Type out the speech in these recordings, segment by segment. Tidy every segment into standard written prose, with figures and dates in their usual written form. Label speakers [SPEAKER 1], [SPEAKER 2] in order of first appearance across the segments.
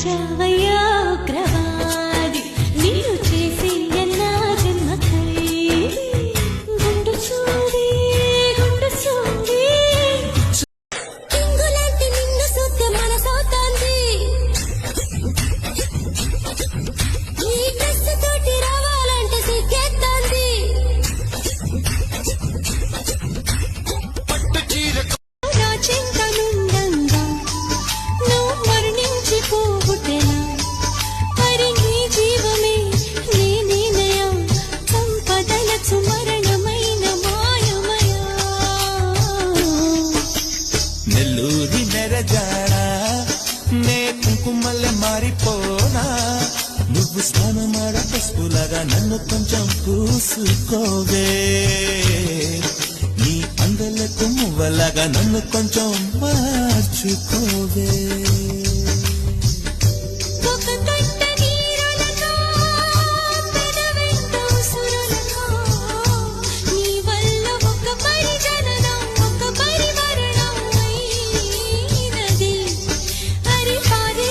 [SPEAKER 1] వచ్చావయ్యా ఉగ్రవాది నిన్ను చేసి ఎన్నా జన్మకై గుండు చూడి కింగులాంటి నిన్ను చూస్తే మనసవుతాంది ఈ డ్రెస్ తోటి రావాలంటే సిగ్గేస్తాంది నా చింతనుండంగా నువ్వు మరణించిపోవుటెలా మరి నీ జీవమే నీ నిర్ణయం సంపదలకు మరణమైన మాయమయా
[SPEAKER 2] నెల్లూరి నెరజాడా నే కుంకుమల్లె మారిపోనా నువ్వు స్నానమాడ పసుపులాగా నన్ను కొంచెం పూసుకోవే నీ అందలకు మువ్వలాగా నన్ను కొంచెం మార్చుకోవే
[SPEAKER 1] ఒక గంట నీరులతో పెదవెంట ఉసురులతో నీ వల్ల ఒక పరిజననం ఒక పరివరణం అయినది హరి హరి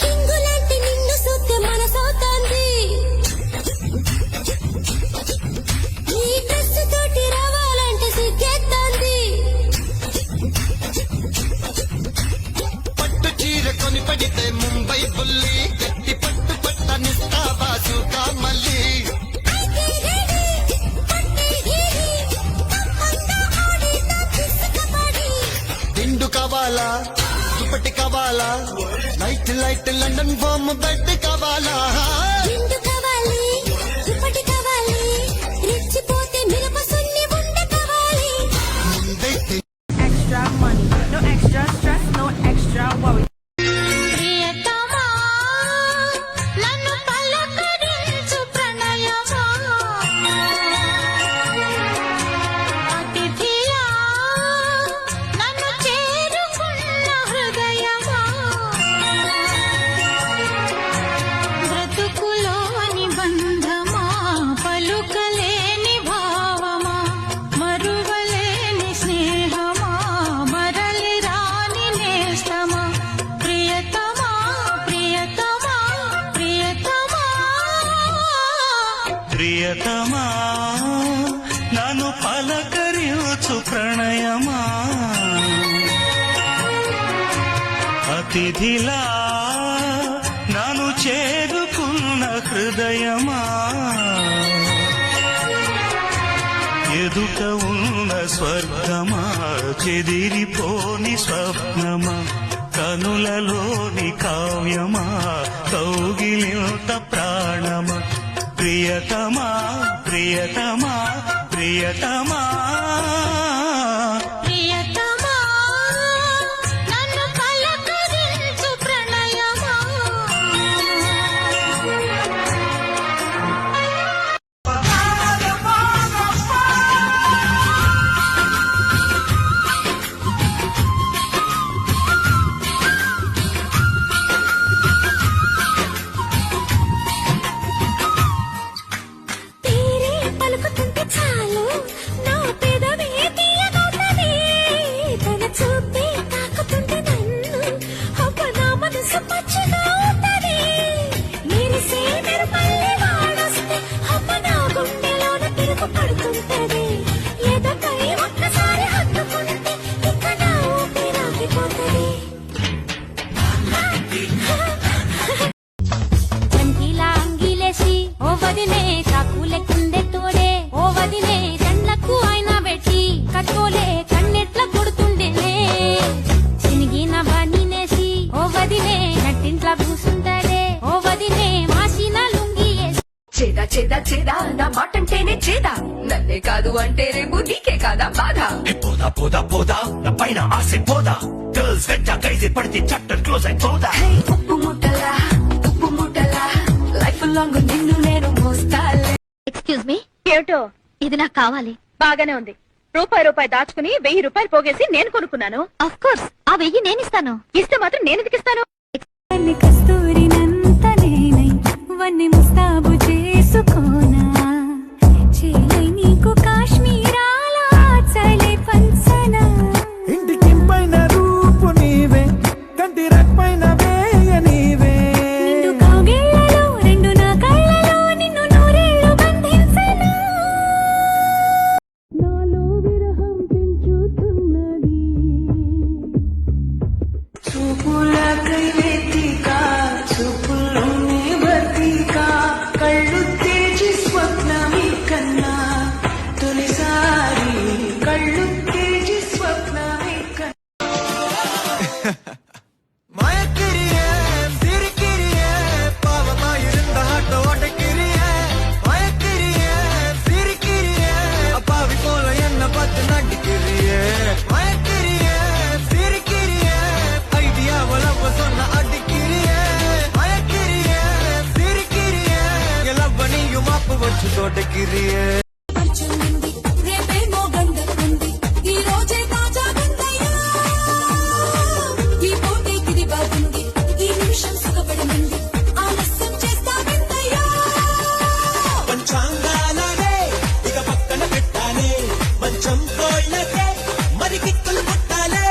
[SPEAKER 1] కింగులాంటి నిన్ను చూస్తే మనసవుతాంది ఈ డ్రెస్ తోటి రావాలంటే సిగ్గేస్తాంది
[SPEAKER 2] పట్టు చీర కొని పడితే ముంబై బుల్లి గట్టి పట్టు పట్టనిస్తావా సూకా మళ్ళీ దిండు కావాలా దుప్పటి కావాలా లైట్ లైట్ లండన్ బొమ్మ బెడ్ కావాలా
[SPEAKER 1] నిండు కావాలి దుప్పటి కావాలి రెచ్చిపోతే మిరప సున్ని ఉండ కావాలి
[SPEAKER 2] ముందైతే
[SPEAKER 3] Extra money, no extra stress, no extra worry.
[SPEAKER 1] ప్రియతమా నన్ను పలకరించు ప్రణయమా అతిథియా నన్ను చేరుకున్న హృదయమా బ్రతుకులోని బంధమా పలుకలేని భావమా మరువలేని స్నేహమా మరలి రాని నేస్తమా ప్రియతమా ప్రియతమా ప్రియతమా
[SPEAKER 4] ప్రియతమా నన్ను పలకరించు ప్రణయమా అతిథిలా నన్ను చేరుకున్న హృదయమా ఎదుట ఉన్న స్వర్గమా చెదిరిపోని స్వప్నమా కనులలోని కావ్యమా కౌగిలింత ప్రాణమా ప్రియతమా ప్రియతమా ప్రియతమా
[SPEAKER 1] ప్రియతమా నన్ను పలకరించు ప్రణయమా తీరే పలుకుతుంటే చాలు నా పెదవే తీయగవుతుంది తన చూపే తాకుతుంటే నన్ను అవ్వ నా మనసు పచ్చిగా ఉంటది మెరిసే మెరుపల్లె వాడొస్తే అవ్వ నా గుండెలోన తిరుగు పడుతుంటది ఎదపై ఒక్కసారి హత్తుకుంటే ఇక నా ఊపిరాగిపోతది చంకీలా అంగిలేసి ఓ వదినే చాకులెక్కుందే తోడే ఓ వదినే దండ్లకు ఆయన పెట్టి కట్టోలే కన్నెట్ల కొడుతుండేనే చినిగిన బనీనేసి ఓ వదినే నట్టింట్లా కూసుంటాడే ఓ వదినే మాసిన లుంగి
[SPEAKER 5] చేదా చేదా చేదా నా మాటంటేనే చేదా నన్నే కాదు అంటే రేపు నీకే కాదా బాధ
[SPEAKER 4] పోదా పోదా పోదా నా పైన ఆసే పోదా గర్ల్స్ వెంట గైజే పడితే చట్టర్ క్లోజ్ అయిపోదా
[SPEAKER 5] హే ఉప్పు ముట్టలా లైఫ్ లాంగ్ నిన్ను నేను మోస్తాలే.
[SPEAKER 6] ఎక్స్క్యూజ్ మీ ఏమిటో ఇది నాకు కావాలి.
[SPEAKER 3] బాగానే ఉంది. రూపాయి దాచుకుని 1000 రూపాయలు పోగేసి నేను కొనుక్కున్నాను.
[SPEAKER 6] ఆఫ్ కోర్స్ ఆ 1000 నేనిస్తాను.
[SPEAKER 3] ఇస్తే మాత్రం నేను ఎందుకు ఇస్తాను?
[SPEAKER 1] కస్తూరినంత నేనై వన్ని ముస్తాబు చేసుకోనా చేలై నీకు కాశ్మీరాల చలి పంచనా
[SPEAKER 7] ఇంటికి పైన రూపు నీవే కంటి రెప్పైన వేయ నీవే
[SPEAKER 1] రేపేమో గండకుంది ఈ రోజే తాజా గుందయ్యా ఈ పోటీకి బాగుంది ఈ నిమిషం సుఖపడమంది ఆలస్యం చేస్తా విందయ్యా
[SPEAKER 2] పంచాంగాలనే ఇక పక్కన పెట్టాలి మంచం కోళ్ళకే మరి కిక్కులు పుట్టాలే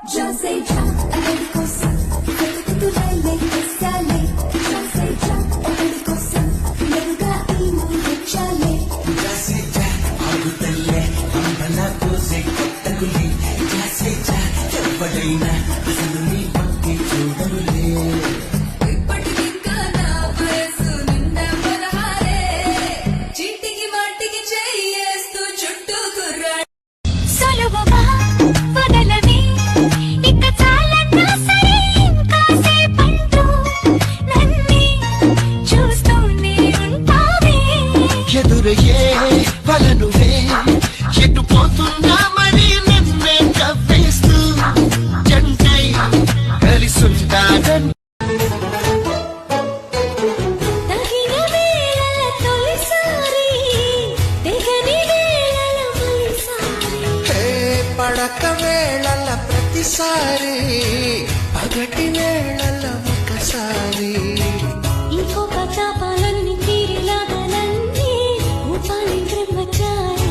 [SPEAKER 1] Já sei já, aquele coção, feito que tu vai ler, esse alê. Já sei já, aquele coção, meio gainho, chale.
[SPEAKER 2] ఆగుతల్లే Ambala కోసే కొట్టకులి జాసేజా ఎవడైనా అసలు నీ పక్కి చూడరులే
[SPEAKER 5] ఇప్పటికింకా నా వయసు నిండా పదహారే చీటికి మాటికి చెయ్యేస్తూ చుట్టూ కుర్రాడు
[SPEAKER 1] సొలువుగా వదలవే, ఇక చాలన్నా సరే ఇంకాసేపంటూ నన్నే చూస్తూనే ఉంటావే.
[SPEAKER 2] ఎదురయ్యే వలనువే ఎటు పోతున్నా మరి నిన్నే కవ్వేస్తూ జంటై కలిసుంటానని
[SPEAKER 1] తగిన వేళల తొలిసారి, తెగని వేళల మలిసారి.
[SPEAKER 2] పడక వేళల ప్రతిసారి పగటి వేళల ఒకసారి
[SPEAKER 1] ఇంకొక తాపాలన్నీ తీరిలాగలన్నీ ఊపాలి బ్రహ్మచారి.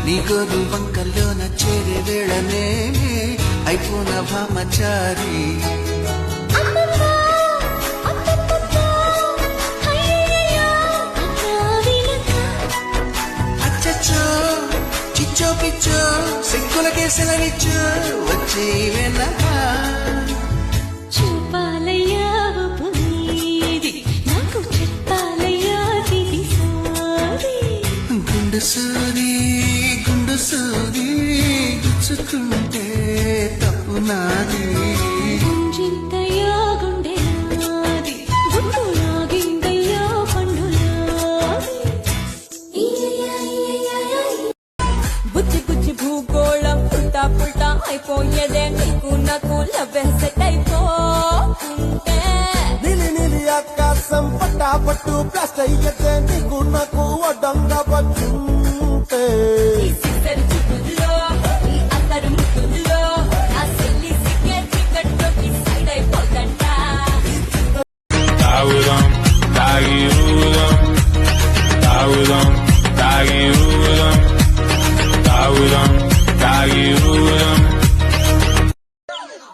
[SPEAKER 2] నీ గోరు వంకల్లోన చేరే వేళనేమే అయిపోన భామచారి
[SPEAKER 1] అమ్మమ్మా, అత్తత్తత్తా, అయ్యయ్యో, అన్నావినక.
[SPEAKER 2] అచ్చచ్చో చిచ్చో పిచ్చో సిగ్గులకే సెలవిచ్చో వచ్చే వెనక
[SPEAKER 1] చూపాలయ్యా పునీది, నాకు చెప్పాలయ్యా దిదిసారి.
[SPEAKER 2] గుండు సూది గుచ్చుకుంటే తప్పు నాది
[SPEAKER 1] గుంజింతయ్యా గుండె నాది, గుండు నాగిందయ్యా పండు నాది.
[SPEAKER 7] బుజ్జి బుజ్జి భూగోళం పుల్టా పుల్టా అయిపోయేదే నీకు నాకు లవ్వే సెట్ అయిపోతుంటే
[SPEAKER 8] నీలి నీలి ఆకాశం పట్టాపట్టు ప్లాస్ట్ అయ్యతే నీకు నాకు అడ్డంగా వచ్చుంటే
[SPEAKER 7] ఈ సిగ్గరి చుట్టుల్లో ఈ అల్లరి ముట్టుల్లో ఆ సిల్లి సిగ్గే చీకట్లోకి సైడ్ అయిపోతంట
[SPEAKER 9] తాగుదాం తాగి ఊదాం తాగుదాం తాగి ఊదాం తాగుదాం తాగి ఊదాం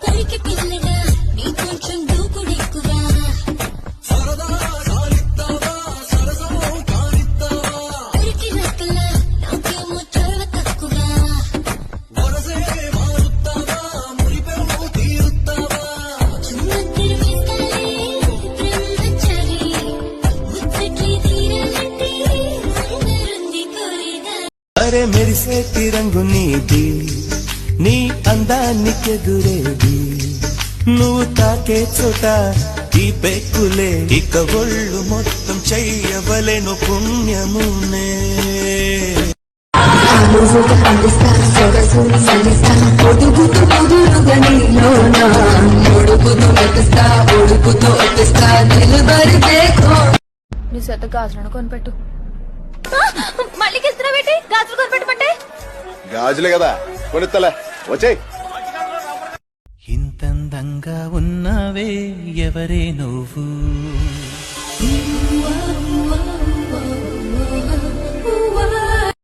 [SPEAKER 1] పలికి పిల్లగా నీ కొంచెం దూకుడెక్కువా. ఉరికి నక్కలా నాకేమో చొరవ తక్కువ. చుమ్మా తిరిగేస్తాలే బ్రహ్మచారి, ముచ్చట్లు తీరాలంటే అందరుంది కోరేదా.
[SPEAKER 2] అరే మెరిసేటి రంగు నీది నీ అందానికెదురేది నువ్వు తాకే చోట ఈ పెక్కులే ఇక ఒళ్ళు మొత్తం చెయ్యవలెను పుణ్యమునే
[SPEAKER 5] నీ చేత గాజులను కొనిపెట్టు.
[SPEAKER 6] మళ్ళీ వెళ్తున్నావేంటి? గాజులు కొనిపెట్టమంటే
[SPEAKER 8] గాజులే కదా కొనిత్తలే వచ్చేయ్.
[SPEAKER 2] ఇంతందంగా ఉన్నావే ఎవరే నువ్వు